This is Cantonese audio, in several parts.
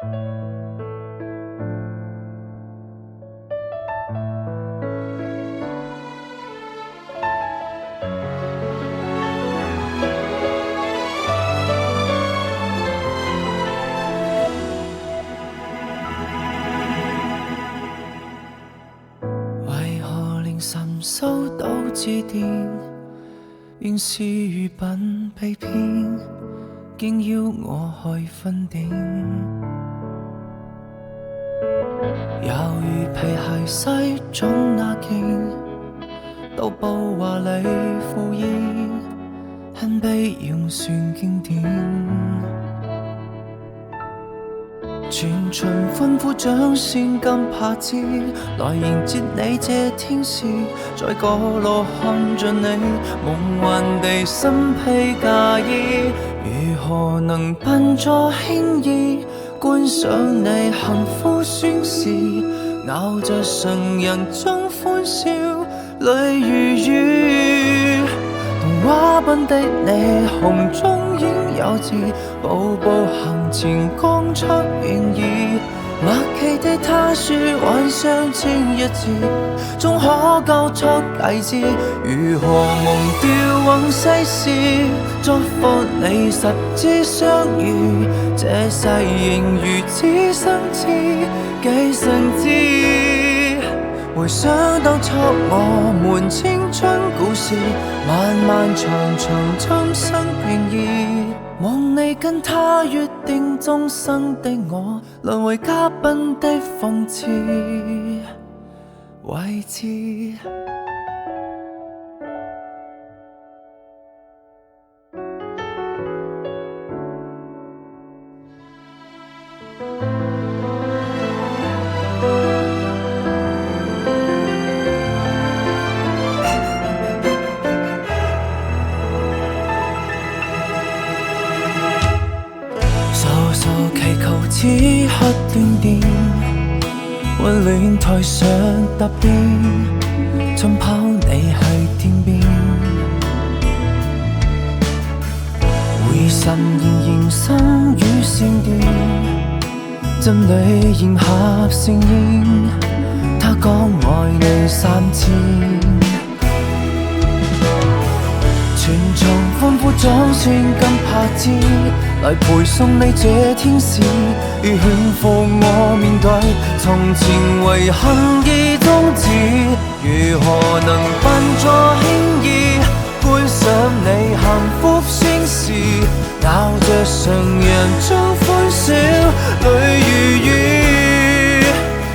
為何凌晨收到致電，原是餘品被騙，竟邀我去分店。猶如皮鞋西裝那件，到布華麗赴宴，很悲用算經典。全場歡呼掌聲金拍子，來迎接你這天使，在角落看着你夢幻地身披嫁衣，如何能扮作輕易觀賞你幸福宣示，咬着常人中歡笑，淚如雨。童話般的你，紅中演幼稚，步步行前講出願意。默契的他說幻想千一次，終可交出戒指。如何忘掉往世事，祝福你十指相遇，這世仍如此相似，幾誠摯。回想當初我們青春故事，漫漫長長今生願意，望你跟他約定終生的我，淪為嘉賓的諷刺位置。祈求此刻斷電，溫暖台上答辯，盡拋你去天邊。回神仍然心與線斷，真理迎合盛宴，他講愛你3000。全場歡呼掌聲金拍子，來陪送你這天使，如勸服我面對從前遺憾已終止。如何能扮作輕易觀賞你幸福宣示，咬着常人中歡笑，淚如雨。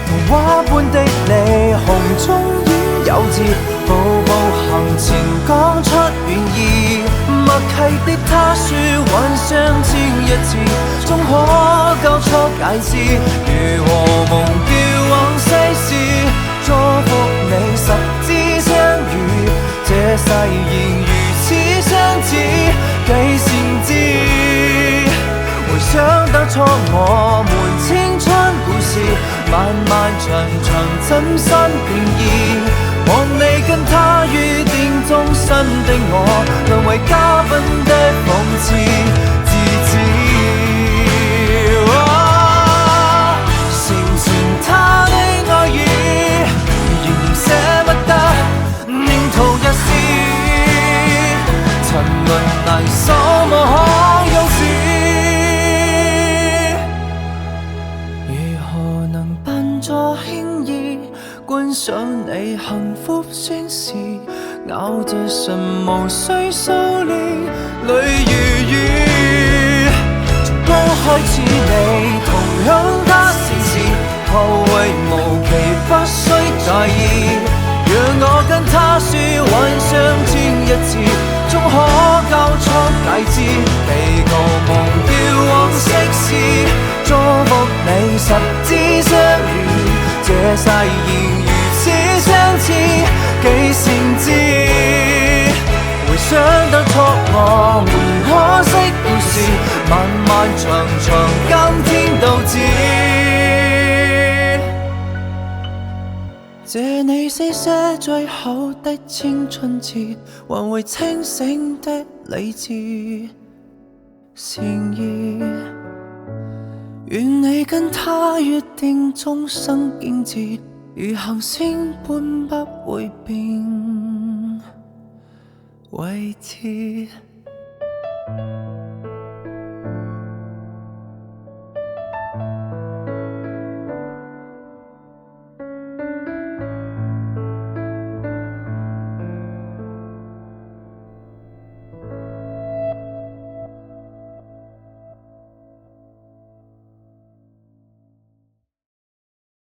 童話般的你，紅中演幼稚，步步行前講出願意。默契的他說幻想千一次，終可交出戒指。如何忘掉往世事，祝福你十指相遇，這世仍如此相似，幾善知。回想當初我們青春故事，漫漫長長怎生倦意，望你跟他預定終身的我，淪為嘉賓的諷刺自知。成全他的愛意，仍然捨不得念途日事，沉淪難守無可休止。如何能扮作輕易觀賞你幸福宣示，咬着唇無需修煉，淚如雨。從剛開始你同樣他盛事，後為無期不需在意，讓我跟他說幻想千一次，終可交出戒指。祈求忘掉往昔事，祝福你十指相遇，這世仍如此相似，幾善知。回想當初我們可惜故事，漫漫長長今天到此。借你寫寫最後的青春節，還未清醒的理智善意。願你跟他約定終生景致，如行星般不會變位置。